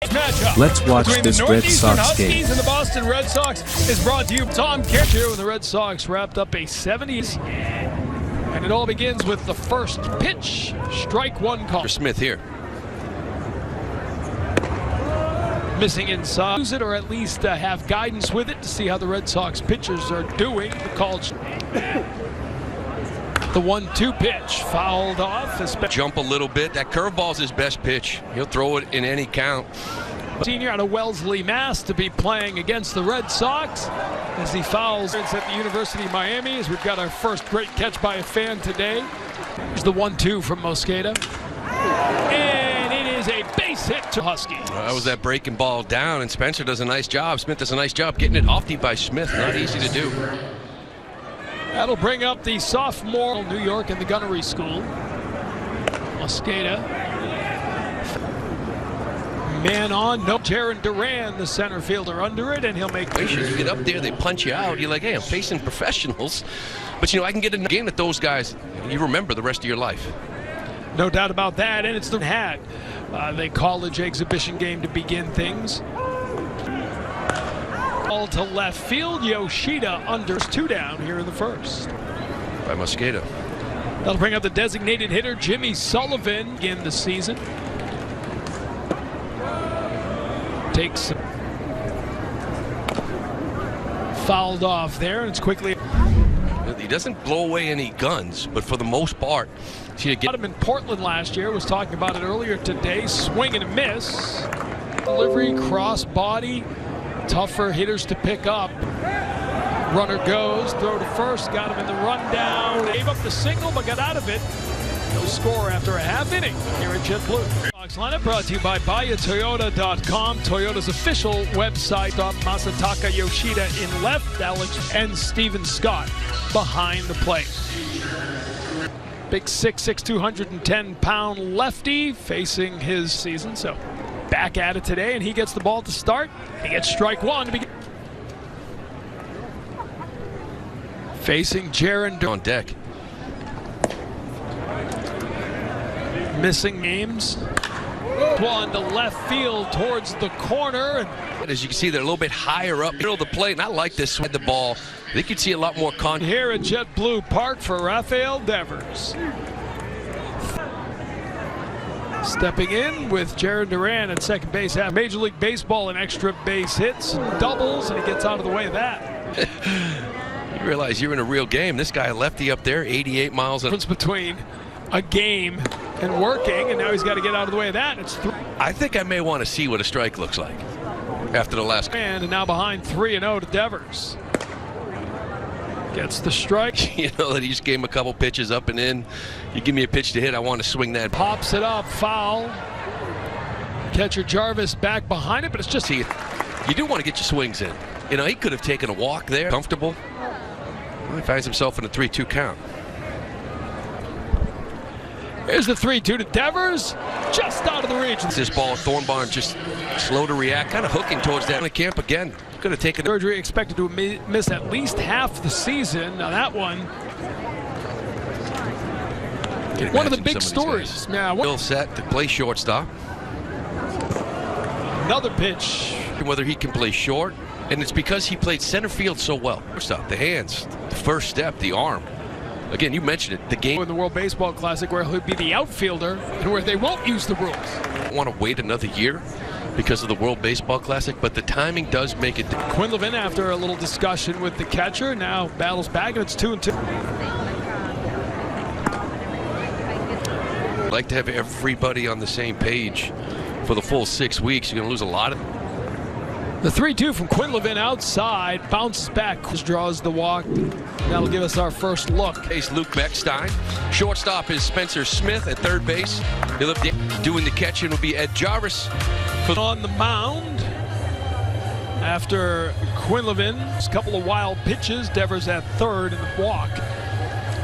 Matchup Let's watch between this the Red Northeastern Sox Huskies game. and the Boston Red Sox is brought to you by Tom Kerr here when the Red Sox wrapped up a 70s. And it all begins with the first pitch. Strike one call. Smith here. Missing inside. Use it or at least have guidance with it to see how the Red Sox pitchers are doing. The call. The 1-2 pitch fouled off. Jump a little bit. That curveball's his best pitch. He'll throw it in any count. Senior out of Wellesley, Mass, to be playing against the Red Sox as he fouls at the University of Miami. As we've got our first great catch by a fan today. Here's the 1-2 from Mosqueda, and it is a base hit to Huskies. That was that breaking ball down, and Spencer does a nice job. Smith does a nice job getting it off deep by Smith. Not easy to do. That'll bring up the sophomore New York in the Gunnery School. Mosqueda. Man on, no. Jaron Duran, the center fielder, under it, and he'll make. You get up there, they punch you out. You're like, hey, I'm facing professionals. But, you know, I can get in a game with those guys. You remember the rest of your life. No doubt about that, and it's the hat. The college exhibition game to begin things. Ball to left field. Yoshida under 2 down here in the first. By Mosqueda. That'll bring up the designated hitter, Jimmy Sullivan, in the season. Takes fouled off there, and it's quickly. He doesn't blow away any guns, but for the most part, Got him in Portland last year. Was talking about it earlier today. Swing and a miss. Delivery, cross body. Tougher hitters to pick up. Runner goes, throw to first, got him in the rundown. Gave up the single, but got out of it. No score after a half inning here at JetBlue. Sox lineup brought to you by BuyAToyota.com, Toyota's official website. Masataka Yoshida in left, Alex and Steven Scott behind the plate. Big 6'6", 210-pound lefty facing his season, so back at it today, and he gets the ball to start. He gets strike one to begin. Facing Jaron on deck. Missing games. One to left field towards the corner. And as you can see, they're a little bit higher up middle of the plate, and I like this swing the ball. I think you'd see a lot more contact here at JetBlue Park for Rafael Devers. Stepping in with Jaron Duran at second base. Major League Baseball and extra base hits, doubles, and he gets out of the way of that. You realize you're in a real game. This guy lefty up there, 88 miles an hour. Difference between a game and working, and now he's got to get out of the way of that. It's I think I may want to see what a strike looks like after the last. And now behind 3-0 to Devers. Gets the strike. You know that he just gave him a couple pitches up and in. You give me a pitch to hit, I want to swing that. Pops it up, foul. Catcher Jarvis back behind it, but it's just. See, you do want to get your swings in. You know, he could have taken a walk there, comfortable. Well, he finds himself in a 3-2 count. Here's the 3-2 to Devers, just out of the reach. This ball, Thornbarn just slow to react, kind of hooking towards that camp again. Could have taken surgery, expected to miss at least half the season. Now that one of the big stories. Now, Bill set to play shortstop. Another pitch. Whether he can play short, and it's because he played center field so well. Shortstop, the hands, the first step, the arm. Again, you mentioned it, the game. In the World Baseball Classic, where he'll be the outfielder and where they won't use the rules. I want to wait another year because of the World Baseball Classic, but the timing does make it. Quinlivan, after a little discussion with the catcher, now battles back, and it's 2-2. I'd like to have everybody on the same page for the full 6 weeks. You're going to lose a lot of. The 3-2 from Quinlivan outside, bounces back, draws the walk. That'll give us our first look. Base Luke Beckstein. Shortstop is Spencer Smith. At third base, doing the catching will be Ed Jarvis. On the mound after Quinlivan's couple of wild pitches, Devers at third in the walk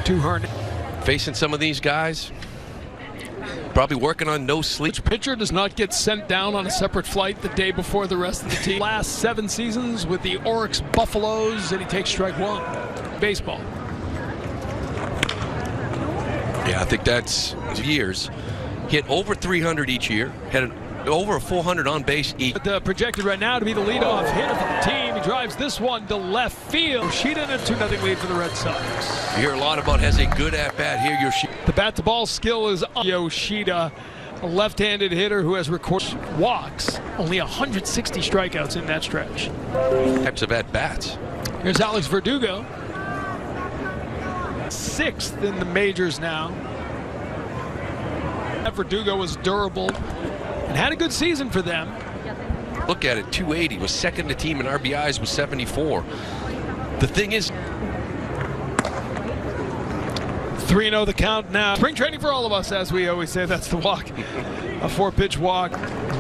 to Hernandez. Facing some of these guys, probably working on no sleep. Which pitcher does not get sent down on a separate flight the day before the rest of the team? Last 7 seasons with the Oryx Buffaloes, and he takes strike one. Baseball. Yeah, I think that's years. Hit over 300 each year. Had over a 400 on base each. Projected right now to be the leadoff hitter for the team. He drives this one to left field. Yoshida in a 2-0 lead for the Red Sox. You hear a lot about has a good at-bat here. Yoshida. The bat-to-ball skill is Yoshida, a left-handed hitter who has recorded walks, only 160 strikeouts in that stretch. Types of at-bats. Here's Alex Verdugo, 6th in the majors now. Verdugo was durable and had a good season for them. Look at it, 280, was second to team in RBIs with 74. The thing is, 3-0 the count now. Spring training for all of us, as we always say. That's the walk. A 4-pitch walk.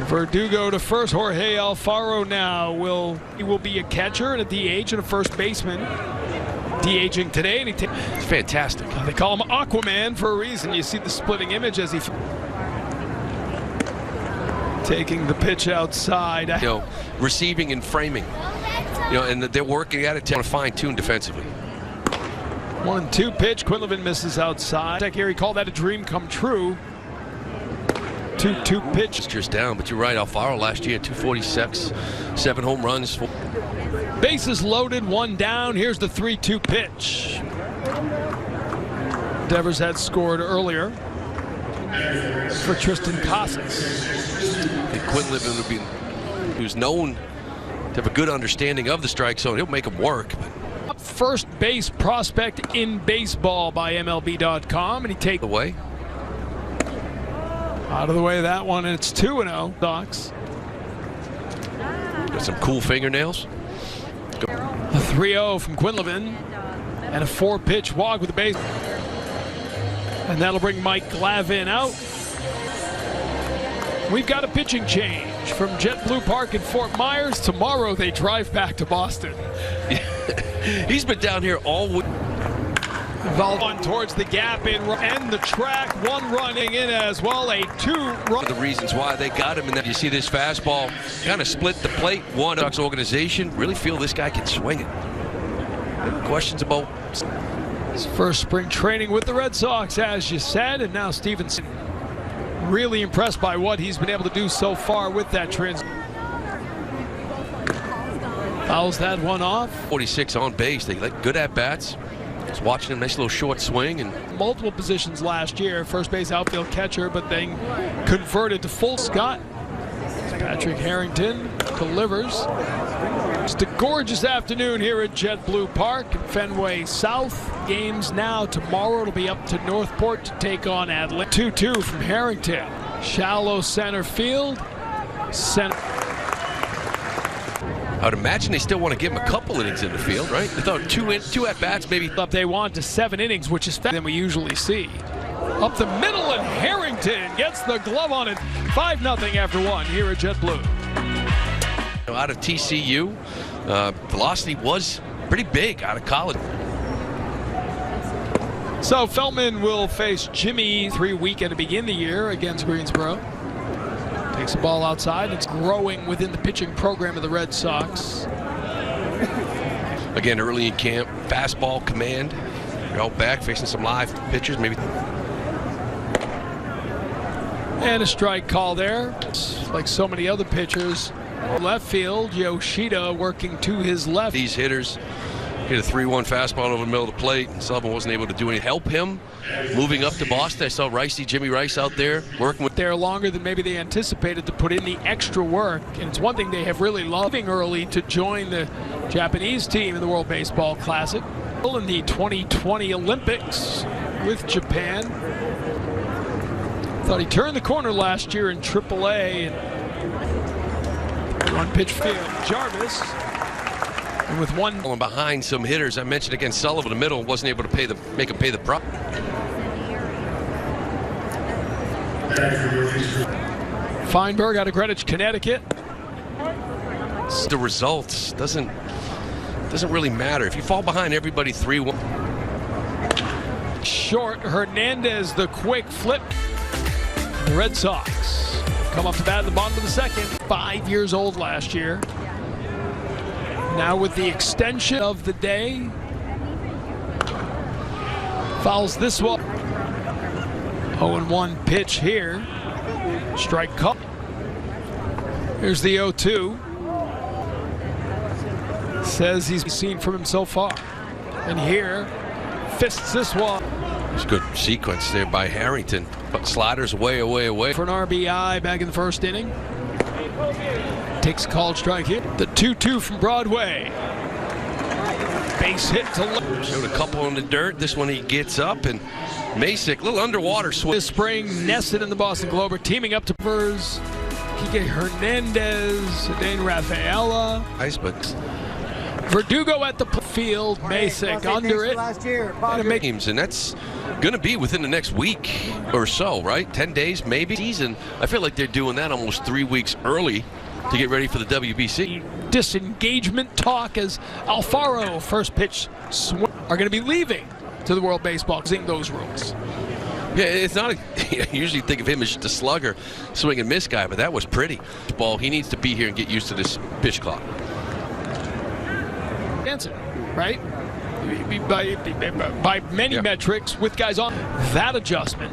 Verdugo to first. Jorge Alfaro now he will be a catcher and a DH and a first baseman. DHing today, and it's fantastic. They call him Aquaman for a reason. You see the splitting image as he taking the pitch outside. You know, receiving and framing. You know, and they're working at it to fine-tune defensively. 1-2 pitch. Quinlivan misses outside. Here he called that a dream come true. 2-2 pitch. Just down, but you're right. Alfaro last year 246, 7 home runs. Bases loaded, 1 down. Here's the 3-2 pitch. Devers had scored earlier for Tristan Casas. And Quinlivan would be, who's known to have a good understanding of the strike zone. He'll make him work. First base prospect in baseball by MLB.com, and he takes away. Out of the way of that one, and it's 2-0. Sox. Got some cool fingernails. A 3-0 from Quinlivan, and a 4-pitch walk with the base. And that'll bring Mike Glavin out. We've got a pitching change from JetBlue Park in Fort Myers. Tomorrow they drive back to Boston. He's been down here all week. On towards the gap and the track. 1 run in as well. A 2-run. The reasons why they got him, and then you see this fastball kind of split the plate. One Sox organization really feel this guy can swing it. Questions about his first spring training with the Red Sox, as you said, and now Stevenson really impressed by what he's been able to do so far with that fouls that one off. 46 on base. They let good at bats. Just watching him, nice little short swing, and multiple positions last year, first base, outfield, catcher, but then converted to full. Scott. Patrick Harrington delivers. Just a gorgeous afternoon here at JetBlue Park in Fenway South. Games now. Tomorrow it'll be up to Northport to take on Atlanta. 2-2 from Harrington. Shallow center field. I would imagine they still want to give him a couple innings in the field, right? They thought two at-bats, maybe. Up they want to 7 innings, which is faster than we usually see. Up the middle, and Harrington gets the glove on it. 5-0 after 1 here at JetBlue. Out of TCU, velocity was pretty big out of college. So Feldman will face Jimmy 3 weekend to begin the year against Greensboro. Takes the ball outside. It's growing within the pitching program of the Red Sox. Again, early in camp, fastball command. You're out back facing some live pitchers, maybe. And a strike call there. Like so many other pitchers. Left field, Yoshida working to his left. These hitters hit a 3-1 fastball over the middle of the plate, and Sullivan wasn't able to do anything. Help him moving up to Boston. I saw Jimmy Rice out there working with. They're longer than maybe they anticipated to put in the extra work, and it's one thing they have really loved early to join the Japanese team in the World Baseball Classic. In the 2020 Olympics with Japan. Thought he turned the corner last year in AAA. One pitch field, Jarvis. And with one behind some hitters, I mentioned against Sullivan in the middle, wasn't able to make him pay the prop. Feinberg out of Greenwich, Connecticut. The results doesn't really matter if you fall behind everybody 3-1. Short, Hernandez, the quick flip. The Red Sox come up to bat at the bottom of the second. 5 years old last year. Now with the extension of the day. Fouls this one. 0-1 pitch here. Strike call. Here's the 0-2. Says he's seen from him so far. And here, fists this one. It's a good sequence there by Harrington. But sliders away. For an RBI back in the first inning. Takes a called strike here. The 2-2 from Broadway. Base hit to left. Showed a couple in the dirt. This one he gets up, and Masick, little underwater swing. This spring, nested in the Boston Globe, are teaming up to Vers, Kike Hernandez, Dane Rafaela. Icebergs. Verdugo at the field, Masick under it. And that's going to be within the next week or so, right? 10 days, maybe. Season. I feel like they're doing that almost 3 weeks early to get ready for the WBC. Disengagement talk as Alfaro, first pitch swing, are going to be leaving to the World Baseball, using those rules. Yeah, it's not you usually think of him as just a slugger, swing and miss guy, but that was pretty. Ball, he needs to be here and get used to this pitch clock. Dancing, right? By many metrics, with guys on that adjustment.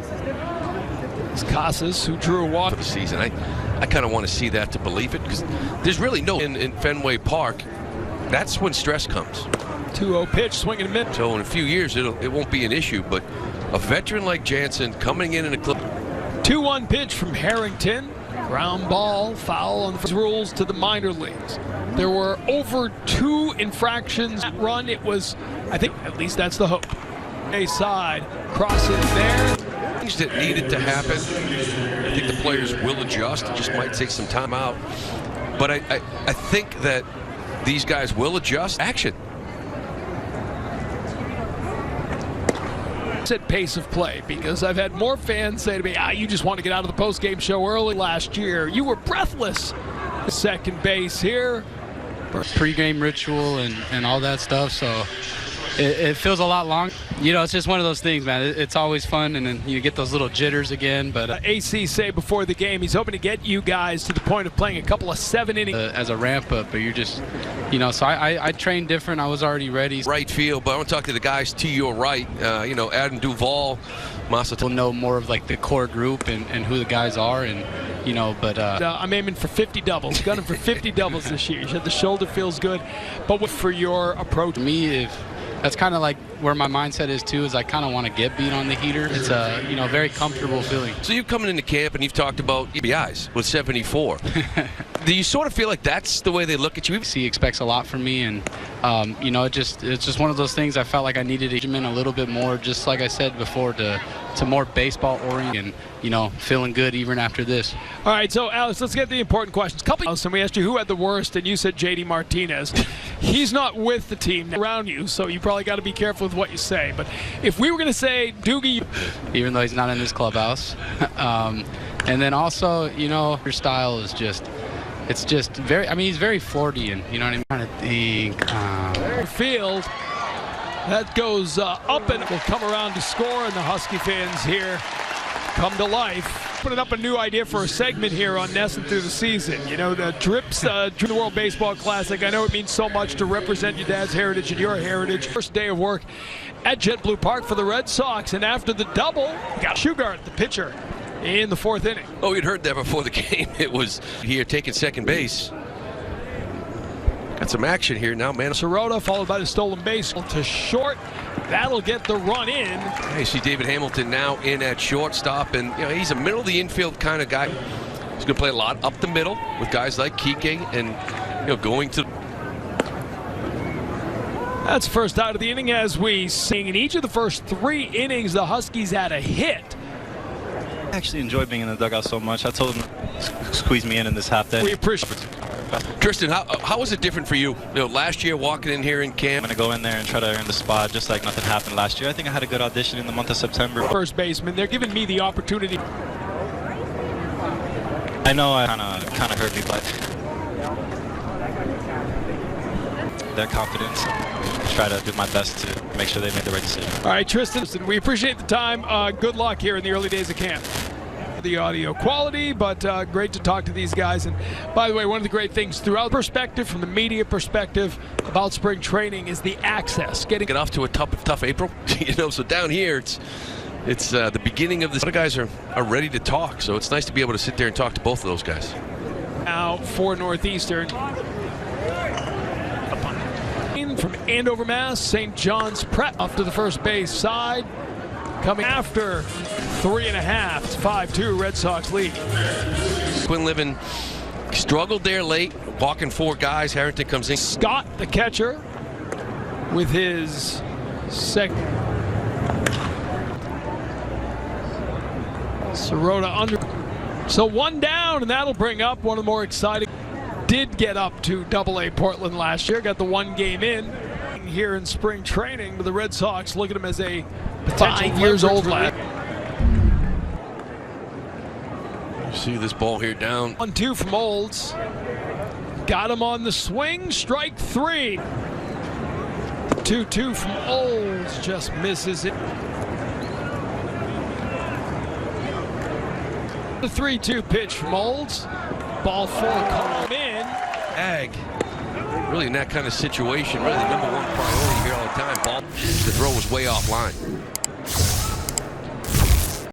It's Casas who drew a walk for the season. I kind of want to see that to believe it, because there's really no in Fenway Park. That's when stress comes. 2-0 pitch, swinging a mid. So in a few years, it won't be an issue, but a veteran like Jansen coming in a clip. 2-1 pitch from Harrington. Ground ball, foul on the rules to the minor leagues. There were over 2 infractions that run. It was, I think, at least that's the hope. A side, cross it there. Things that needed to happen. I think the players will adjust. It just might take some time out. But I think that these guys will adjust. Action. At pace of play, because I've had more fans say to me, you just want to get out of the post-game show early. Last year you were breathless. Second base here, pre-game ritual and all that stuff, so it feels a lot long. You know, it's just one of those things, man. It's always fun, and then you get those little jitters again. But AC say before the game he's hoping to get you guys to the point of playing a couple of 7 innings as a ramp up. But you're just, you know, so I trained different. I was already ready. Right field, but I want to talk to the guys to your right. You know, Adam Duvall, Masa. We'll know more of like the core group and who the guys are, and you know. But I'm aiming for 50 doubles. Gunning for 50 doubles this year. You said the shoulder feels good, but for your approach, me, that's kind of like where my mindset is too. Is I kind of want to get beat on the heater. It's a very comfortable feeling. So you're coming into camp and you've talked about EBIs with 74. Do you sort of feel like that's the way they look at you? He expects a lot from me, and you know, it's just one of those things. I felt like I needed to him in a little bit more, just like I said before, to more baseball oriented, and you know, feeling good even after this. All right, so Alex, let's get the important questions. And we asked you who had the worst, and you said JD Martinez. He's not with the team around you, so you probably got to be careful with what you say. But if we were going to say Doogie, even though he's not in this clubhouse, and then also, you know, your style is just. It's just very, I mean, he's very Fordian, you know what I mean? I'm trying to think. Field, that goes up and will come around to score, and the Husky fans here come to life. Putting up a new idea for a segment here on NESN through the season. You know, the trips to the World Baseball Classic. I know it means so much to represent your dad's heritage and your heritage. First day of work at JetBlue Park for the Red Sox, and after the double, you got Shugart, the pitcher, in the 4th inning. Oh, we'd heard that before the game. It was here taking second base. Got some action here now, man. Sirota followed by the stolen base to short. That'll get the run in. Hey, see David Hamilton now in at shortstop, and you know, he's a middle of the infield kind of guy. He's going to play a lot up the middle with guys like Kike and, you know, going to. That's first out of the inning, as we sing. In each of the first 3 innings, the Huskies had a hit. I actually enjoy being in the dugout so much. I told him to squeeze me in this half day. We appreciate it. Tristan, how was it different for you? You know, last year walking in here in camp. I'm going to go in there and try to earn the spot just like nothing happened last year. I think I had a good audition in the month of September. First baseman, they're giving me the opportunity. I know I kind of hurt me, but their confidence. Try to do my best to make sure they made the right decision. All right, Tristan, we appreciate the time. Good luck here in the early days of camp. The audio quality, but great to talk to these guys. And by the way, one of the great things throughout perspective, from the media perspective about spring training, is the access. Getting off to a tough April. You know, so down here it's the beginning of this. A lot of guys are ready to talk, so it's nice to be able to sit there and talk to both of those guys. Now for Northeastern. From Andover, Mass, St. John's Prep up to the first base side. Coming after 3.5. It's 5-2 Red Sox lead. Quinlivan struggled there late, walking 4 guys. Harrington comes in. Scott, the catcher, with his second. Sirota under. So 1 down, and that'll bring up one of the more exciting. Did get up to AA Portland last year, got the 1 game in here in spring training, but the Red Sox look at him as a potential 5 years old lad. See this ball here down. 1-2 from Olds. Got him on the swing, strike 3. 2-2 from Olds, just misses it. The 3-2 pitch from Olds. Ball 4 come in. Ag, really in that kind of situation, really the #1 priority here all the time. Ball, the throw was way offline.